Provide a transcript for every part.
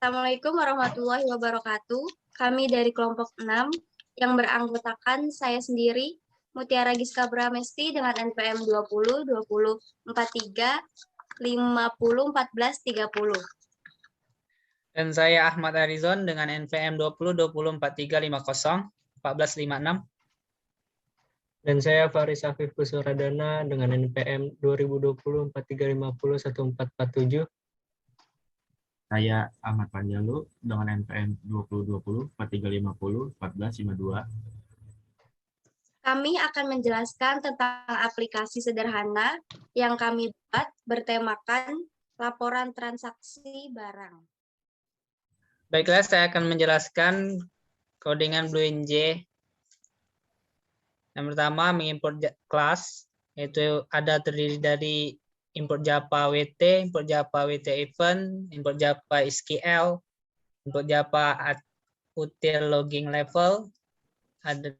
Assalamualaikum warahmatullahi wabarakatuh. Kami dari kelompok 6 yang beranggotakan saya sendiri, Mutiara Giska Bramesti dengan NPM 20 20 43 50 14 30. Dan saya Ahmad Arizon dengan NPM 20 20 43 50 14 56. Dan saya Faris Afif Kusuradana dengan NPM 2020 43 50 1447. Saya Ahmad Panjalu dengan NPM 2020 4350 1452. Kami akan menjelaskan tentang aplikasi sederhana yang kami buat bertemakan laporan transaksi barang. Baiklah, saya akan menjelaskan codingan BlueNJ. Yang pertama, mengimport kelas, yaitu ada terdiri dari import Java WT, import Java WT event, import Java SQL, import Java util logging level, ada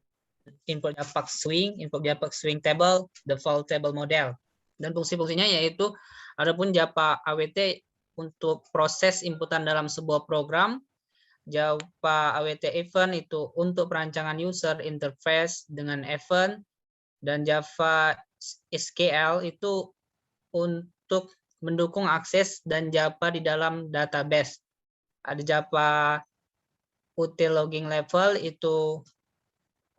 import Java swing, import Java swing table, default table model. Dan fungsi-fungsinya yaitu adapun Java AWT untuk proses inputan dalam sebuah program, Java AWT event itu untuk perancangan user interface dengan event, dan Java SQL itu untuk mendukung akses dan Java di dalam database. Ada Java util logging level itu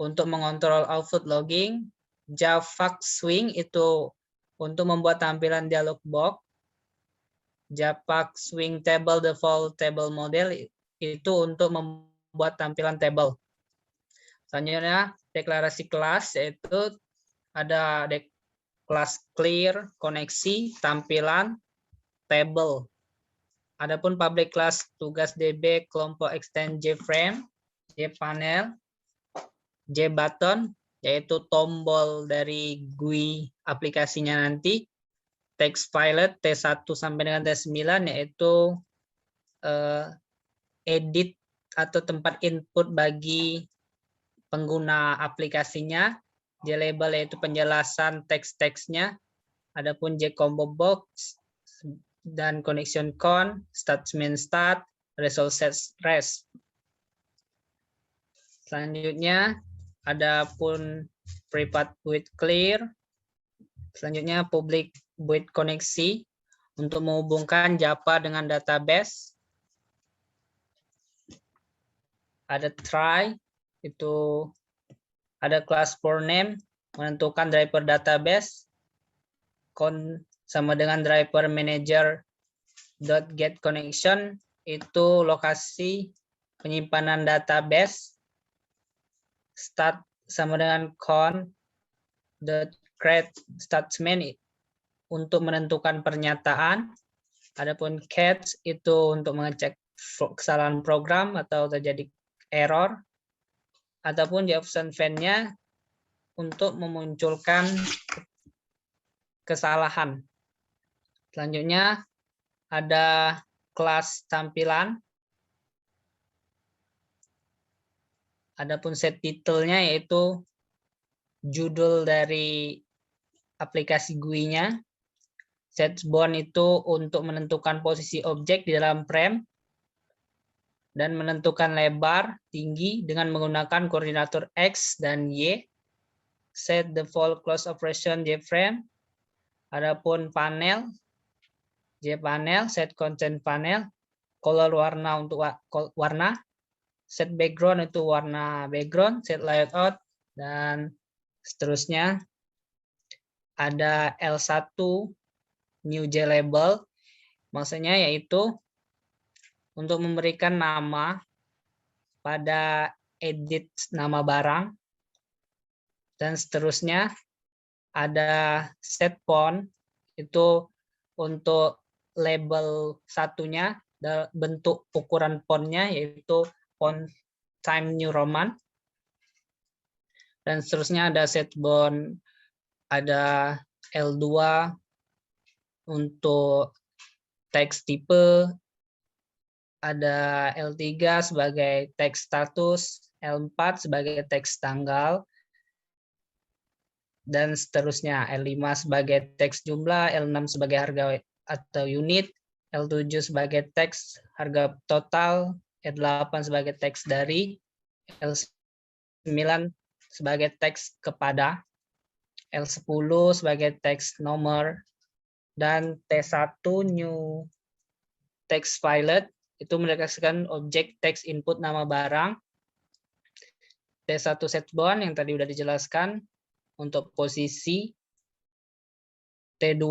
untuk mengontrol output logging, Java swing itu untuk membuat tampilan dialog box, Java swing table default table model itu untuk membuat tampilan table. Selanjutnya deklarasi kelas, yaitu ada kelas clear, koneksi, tampilan, table. Adapun public class tugas DB kelompok extend JFrame, JPanel, JButton, yaitu tombol dari GUI aplikasinya nanti, text filet T1 sampai dengan T9, yaitu edit atau tempat input bagi pengguna aplikasinya, JLabel yaitu penjelasan teks-teksnya, adapun JCombo box dan connection con, statement start, result set rest. Selanjutnya adapun private void clear, selanjutnya public void koneksi untuk menghubungkan Java dengan database. Ada try, itu ada class for name, menentukan driver database, con sama dengan driver manager .get connection, itu lokasi penyimpanan database, start sama dengan con .create statement untuk menentukan pernyataan, adapun catch itu untuk mengecek kesalahan program atau terjadi error, ataupun Jefferson fan-nya untuk memunculkan kesalahan. Selanjutnya ada kelas tampilan. Adapun set titelnya yaitu judul dari aplikasi GUI-nya. Set bound itu untuk menentukan posisi objek di dalam frame dan menentukan lebar tinggi dengan menggunakan koordinator X dan Y. Set default close operation JFrame. Adapun panel, JPanel, set content panel, color warna untuk warna, set background itu warna background, set layout, dan seterusnya. Ada L1 new JLabel, maksudnya yaitu untuk memberikan nama pada edit nama barang, dan seterusnya. Ada set font, itu untuk label satunya, bentuk ukuran fontnya yaitu font Times New Roman, dan seterusnya. Ada set bound, ada L2 untuk teks tipe, ada L3 sebagai teks status, L4 sebagai teks tanggal, dan seterusnya. L5 sebagai teks jumlah, L6 sebagai harga atau unit, L7 sebagai teks harga total, E8 sebagai teks dari, L9 sebagai teks kepada, L10 sebagai teks nomor, dan T1 new text filet itu mendeklarasikan objek teks input nama barang. T1 setBound yang tadi udah dijelaskan untuk posisi. T2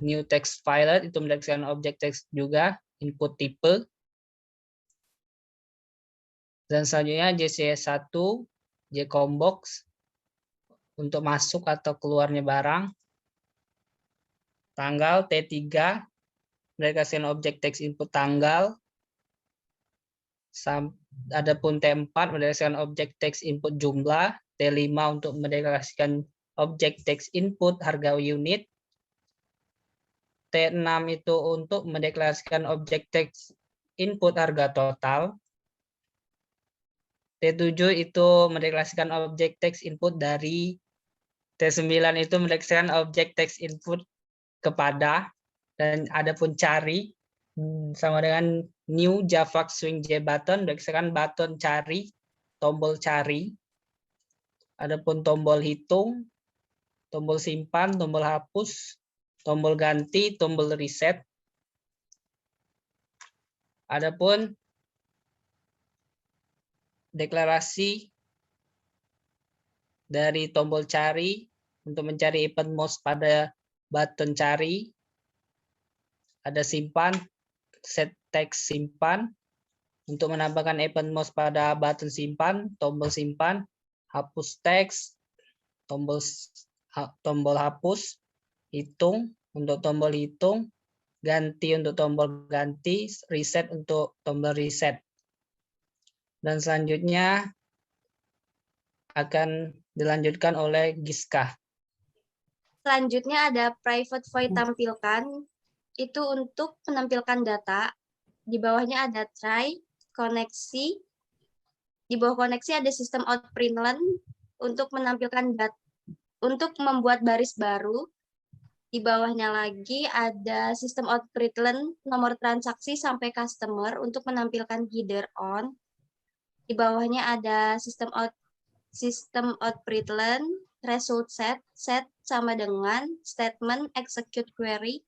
new text filet itu mendeklarasikan objek teks juga input tipe. Dan selanjutnya JC1 JCombox untuk masuk atau keluarnya barang. Tanggal T3 mendeklarasikan objek teks input tanggal. Adapun T4 mendeklarasikan objek teks input jumlah. T5 untuk mendeklarasikan objek teks input harga unit. T6 itu untuk mendeklarasikan objek teks input harga total. T7 itu mendeklarasikan objek teks input dari. T9 itu mendeklarasikan objek teks input kepada. Dan adapun cari sama dengan new Java Swing J button, mendeklarasikan button cari, tombol cari. Adapun tombol hitung, tombol simpan, tombol hapus, tombol ganti, tombol reset. Adapun deklarasi dari tombol cari untuk mencari event mouse pada button cari, ada simpan, set text simpan, untuk menambahkan event mouse pada button simpan, tombol simpan, hapus teks, tombol hapus, hitung untuk tombol hitung, ganti untuk tombol ganti, reset untuk tombol reset. Dan selanjutnya akan dilanjutkan oleh Giska. Selanjutnya ada private void tampilkan, itu untuk menampilkan data. Di bawahnya ada try, koneksi. Di bawah koneksi ada sistem out println untuk menampilkan data, untuk membuat baris baru. Di bawahnya lagi ada sistem out println nomor transaksi sampai customer untuk menampilkan header on. Di bawahnya ada sistem out println result set sama dengan statement execute query.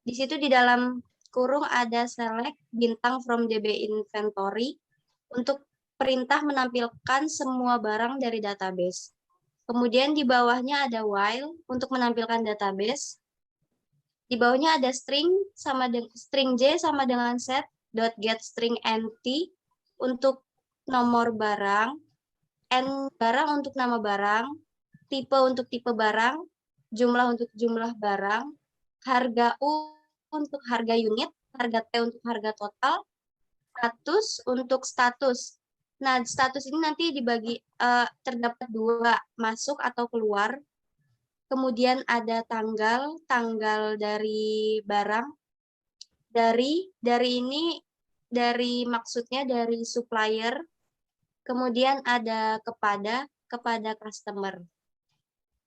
Di situ di dalam kurung ada select bintang from DB inventory untuk perintah menampilkan semua barang dari database. Kemudian di bawahnya ada while untuk menampilkan database. Di bawahnya ada string J sama dengan set.getString empty untuk nomor barang, n barang untuk nama barang, tipe untuk tipe barang, jumlah untuk jumlah barang, harga U untuk harga unit, harga T untuk harga total, status untuk status. Nah, status ini nanti dibagi terdapat dua, masuk atau keluar. Kemudian ada tanggal dari barang. Dari ini maksudnya dari supplier. Kemudian ada kepada customer.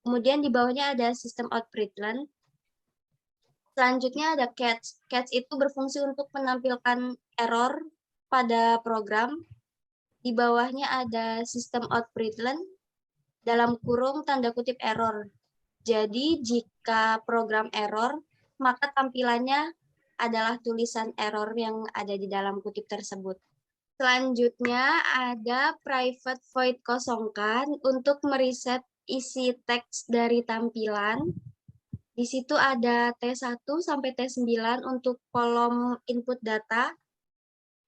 Kemudian di bawahnya ada sistem out println. Selanjutnya ada catch. Catch itu berfungsi untuk menampilkan error pada program. Di bawahnya ada sistem out println dalam kurung tanda kutip error. Jadi jika program error, maka tampilannya adalah tulisan error yang ada di dalam kutip tersebut. Selanjutnya ada private void kosongkan untuk mereset isi teks dari tampilan. Di situ ada T1 sampai T9 untuk kolom input data.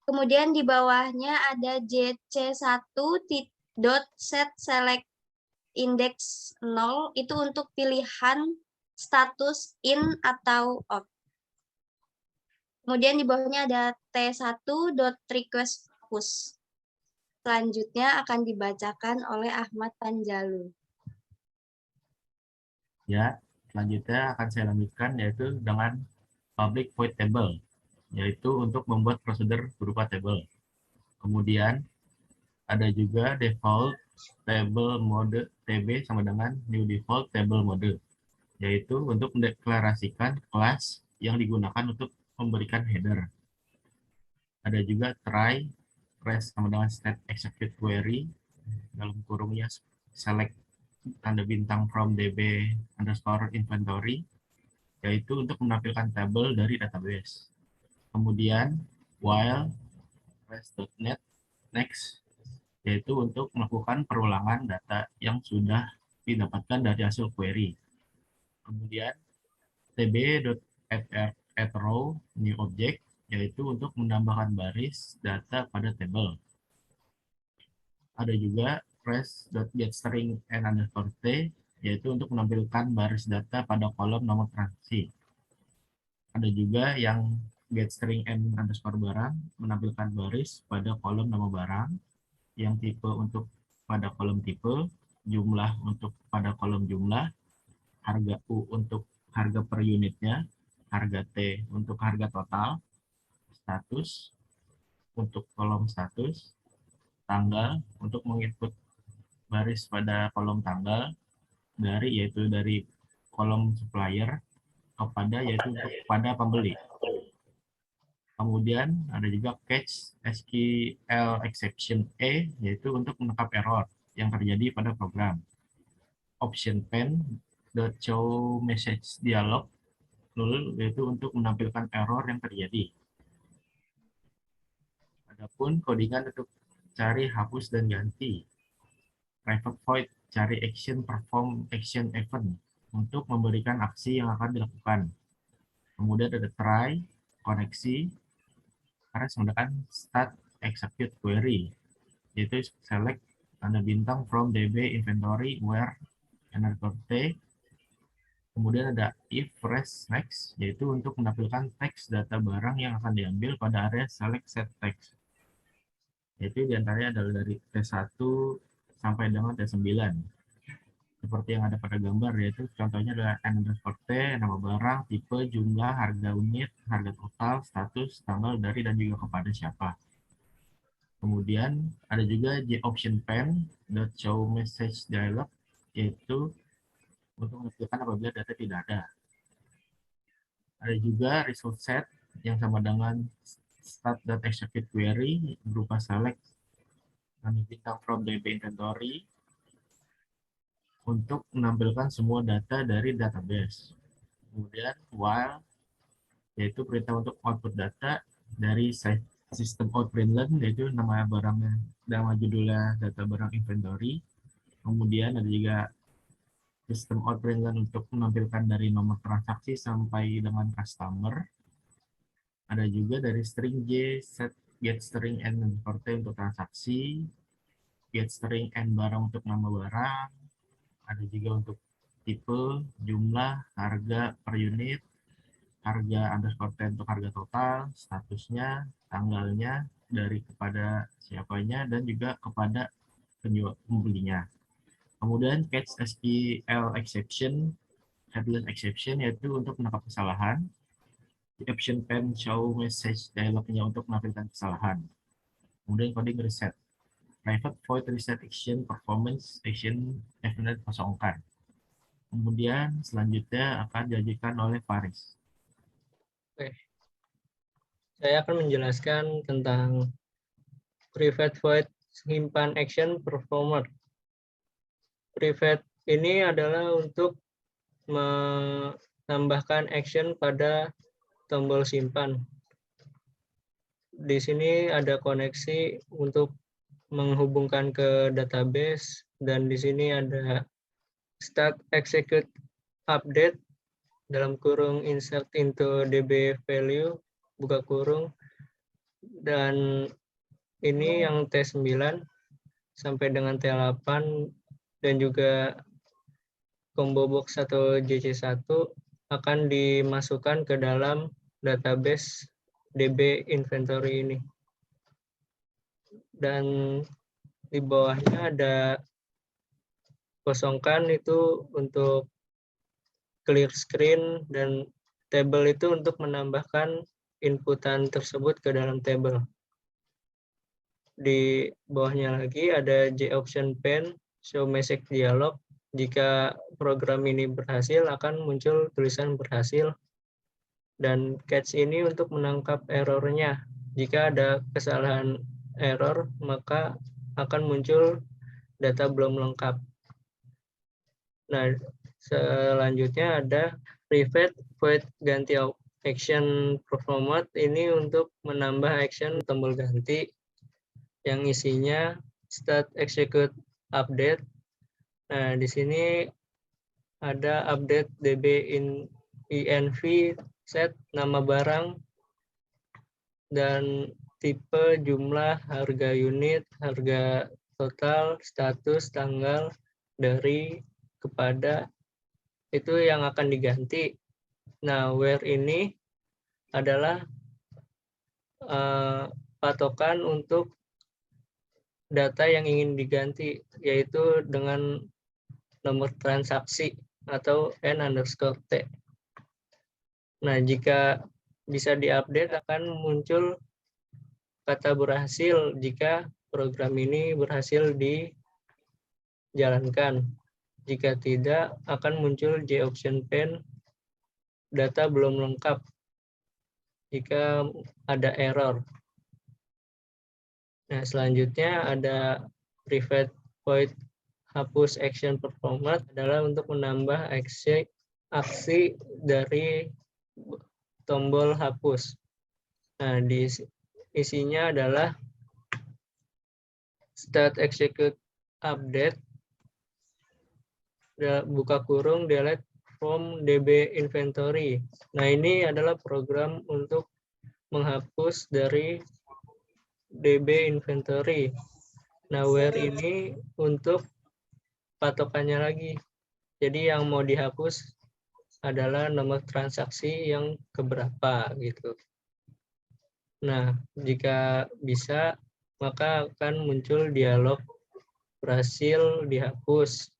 Kemudian di bawahnya ada JC1.setSelect index 0 itu untuk pilihan status in atau out. Kemudian di bawahnya ada T1.requestPush. Selanjutnya akan dibacakan oleh Ahmad Panjalu. Ya, selanjutnya akan saya lanjutkan yaitu dengan public void table, yaitu untuk membuat prosedur berupa table. Kemudian ada juga default table mode TB sama dengan new default table mode, yaitu untuk mendeklarasikan kelas yang digunakan untuk memberikan header. Ada juga try, press sama dengan state execute query, dalam kurungnya select tanda bintang from DB underscore inventory, yaitu untuk menampilkan tabel dari database. Kemudian while press.net next, yaitu untuk melakukan perulangan data yang sudah didapatkan dari hasil query. Kemudian tb.add row new object, yaitu untuk menambahkan baris data pada tabel. Ada juga press.getString n underscore t, yaitu untuk menampilkan baris data pada kolom nomor transaksi. Ada juga yang getString n underscore barang, menampilkan baris pada kolom nama barang, yang tipe untuk pada kolom tipe, jumlah untuk pada kolom jumlah, harga U untuk harga per unitnya, harga T untuk harga total, status untuk kolom status, tanggal untuk menginput baris pada kolom tanggal, yaitu dari kolom supplier kepada yaitu pada pembeli. Kemudian ada juga catch SQL exception A, yaitu untuk menangkap error yang terjadi pada program. Option pen show message dialog null, yaitu untuk menampilkan error yang terjadi. Adapun codingan untuk cari, hapus, dan ganti. Private void cari action, perform action event untuk memberikan aksi yang akan dilakukan. Kemudian ada try, koneksi, press menggunakan start execute query, yaitu select tanda bintang from DB inventory where underscore T. Kemudian ada if press next, yaitu untuk menampilkan teks data barang yang akan diambil pada area select set text. Yaitu diantaranya adalah dari T1 sampai dengan T9. Seperti yang ada pada gambar, yaitu contohnya adalah n underscore T, nama barang, tipe, jumlah, harga unit, harga total, status, tanggal, dari, dan juga kepada siapa. Kemudian ada juga option pen show message dialog, yaitu untuk menunjukkan apabila data tidak ada. Ada juga result set yang sama dengan start.execute query berupa select tanda bintang from DB inventory untuk menampilkan semua data dari database. Kemudian while, yaitu perintah untuk output data dari sistem out.println, yaitu nama barangnya, nama judulnya data barang inventory. Kemudian ada juga sistem out.println untuk menampilkan dari nomor transaksi sampai dengan customer. Ada juga dari string J, set getString n underscore T untuk transaksi, getString n barang untuk nama barang. Ada juga untuk tipe, jumlah, harga per unit, harga underscore T untuk harga total, statusnya, tanggalnya, dari kepada siapanya, dan juga kepada pembelinya. Kemudian catch SQL exception, headless exception, yaitu untuk menangkap kesalahan. Option pen show message dialognya untuk menampilkan kesalahan. Kemudian coding reset. Private void reset action, performance action, event kosongkan. Kemudian selanjutnya akan diajukan oleh Faris. Oke. Saya akan menjelaskan tentang private void simpan action performer. Private ini adalah untuk menambahkan action pada tombol simpan. Di sini ada koneksi untuk menghubungkan ke database, dan di sini ada start execute update dalam kurung insert into DB value buka kurung, dan ini yang T9 sampai dengan T8, dan juga combo box atau JC1 akan dimasukkan ke dalam database DB inventory ini. Dan di bawahnya ada kosongkan, itu untuk clear screen, dan table itu untuk menambahkan inputan tersebut ke dalam table. Di bawahnya lagi ada J option pen show message dialog. Jika program ini berhasil akan muncul tulisan berhasil, dan catch ini untuk menangkap errornya, Jika ada kesalahan error, maka akan muncul data belum lengkap. Nah, selanjutnya ada private void ganti action performat. Ini untuk menambah action tombol ganti yang isinya start execute update. Nah, di sini ada update db env set nama barang dan tipe, jumlah, harga unit, harga total, status, tanggal, dari, kepada, itu yang akan diganti. Nah, where ini adalah patokan untuk data yang ingin diganti, yaitu dengan nomor transaksi atau N_T. Nah, jika bisa diupdate akan muncul kata berhasil jika program ini berhasil dijalankan. Jika tidak, akan muncul J-option pane, data belum lengkap jika ada error. Nah, selanjutnya ada private void hapus action performat, adalah untuk menambah aksi dari tombol hapus. Nah, isinya adalah start execute update, buka kurung, delete from db inventory. Nah, ini adalah program untuk menghapus dari db inventory. Nah, where ini untuk patokannya lagi. Jadi yang mau dihapus adalah nomor transaksi yang keberapa gitu. Nah, jika bisa, maka akan muncul dialog berhasil dihapus.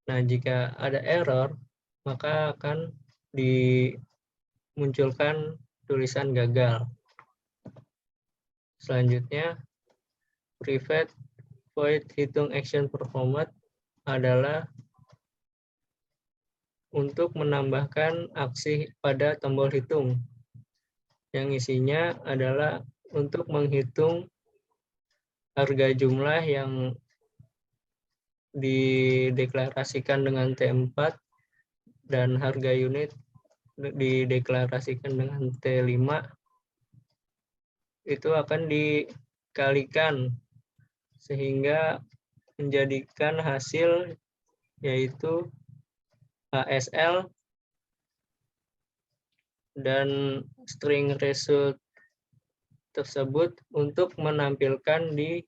Nah, jika ada error, maka akan dimunculkan tulisan gagal. Selanjutnya, private void hitung action performat adalah untuk menambahkan aksi pada tombol hitung, yang isinya adalah untuk menghitung harga jumlah yang dideklarasikan dengan T4 dan harga unit dideklarasikan dengan T5, itu akan dikalikan sehingga menjadikan hasil yaitu HSL dan string result tersebut untuk menampilkan di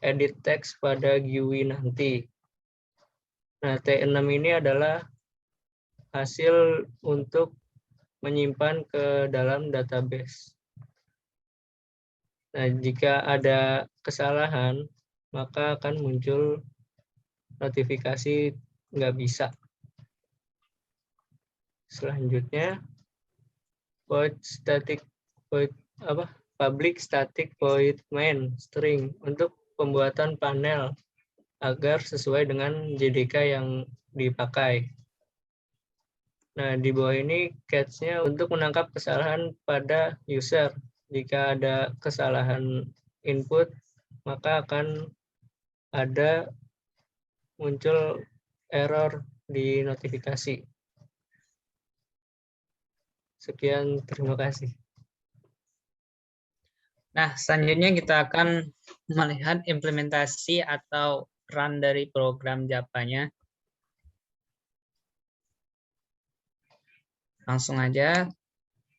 edit text pada GUI nanti. Nah, T6 ini adalah hasil untuk menyimpan ke dalam database. Nah, jika ada kesalahan, maka akan muncul notifikasi nggak bisa. Selanjutnya, public static void main string untuk pembuatan panel agar sesuai dengan JDK yang dipakai. Nah, di bawah ini catch-nya untuk menangkap kesalahan pada user. Jika ada kesalahan input, maka akan ada muncul error di notifikasi. Sekian, terima kasih. Nah, selanjutnya kita akan melihat implementasi atau run dari program Java-nya. Langsung aja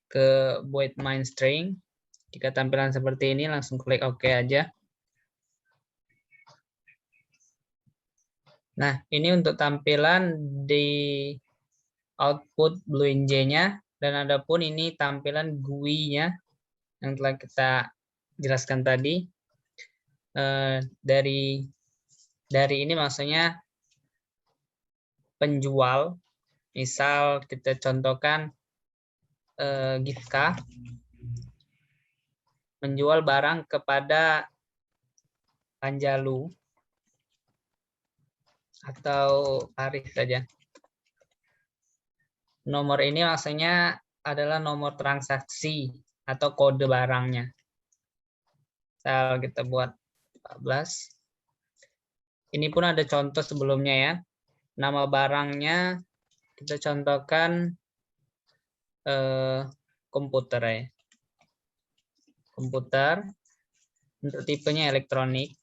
ke void main string. Jika tampilan seperti ini, langsung klik OK aja. Nah, ini untuk tampilan di output BlueNJ-nya, dan adapun ini tampilan GUI-nya yang telah kita jelaskan tadi. Dari ini maksudnya penjual, misal kita contohkan Gifka menjual barang kepada Anjalu atau Arif saja. Nomor ini maksudnya adalah nomor transaksi atau kode barangnya. Misal kita buat 14. Ini pun ada contoh sebelumnya ya. Nama barangnya kita contohkan komputer ya. Komputer. Untuk tipenya elektronik.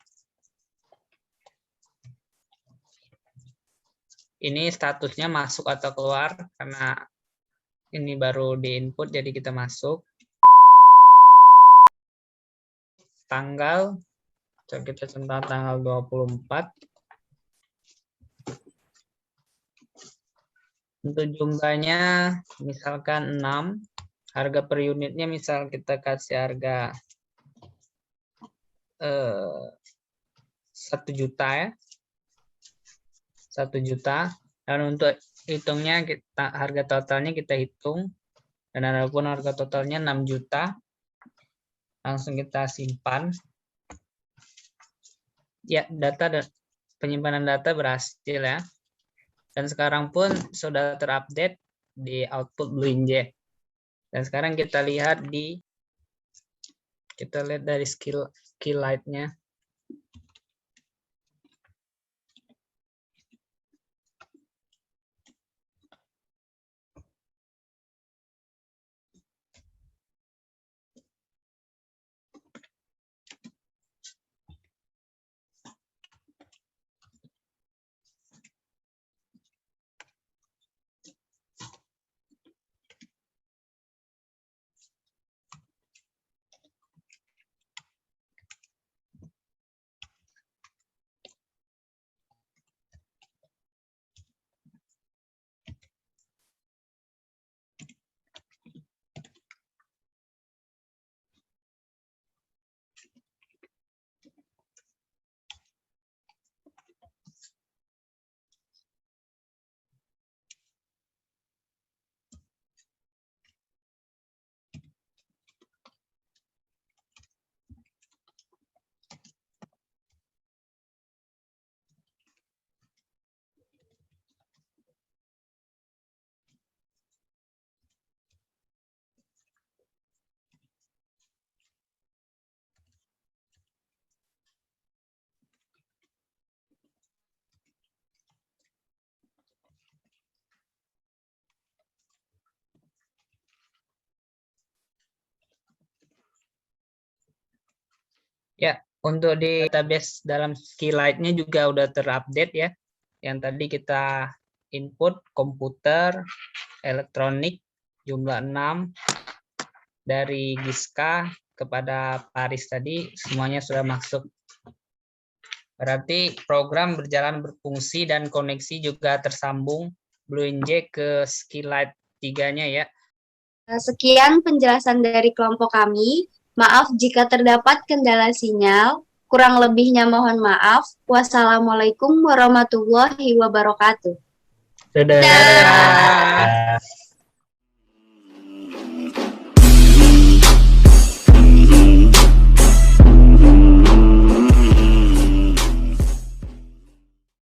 Ini statusnya masuk atau keluar karena ini baru di input jadi kita masuk. Tanggal, kita contoh tanggal 24. Untuk jumlahnya misalkan 6. Harga per unitnya misal kita kasih harga 1 juta ya. 1 juta. Dan untuk hitungnya harga totalnya kita hitung. Dan adapun harga totalnya 6 juta. Langsung kita simpan. Ya, penyimpanan data berhasil ya. Dan sekarang pun sudah terupdate di output BlueInject. Dan sekarang kita lihat dari skill light-nya. Ya, untuk di database dalam SQLite-nya juga udah terupdate ya. Yang tadi kita input komputer, elektronik, jumlah 6, dari Giska kepada Paris tadi, semuanya sudah masuk. Berarti program berjalan berfungsi dan koneksi juga tersambung BlueInject ke SQLite 3-nya ya. Sekian penjelasan dari kelompok kami. Maaf jika terdapat kendala sinyal. Kurang lebihnya mohon maaf. Wassalamualaikum warahmatullahi wabarakatuh. Dadah. Dadah.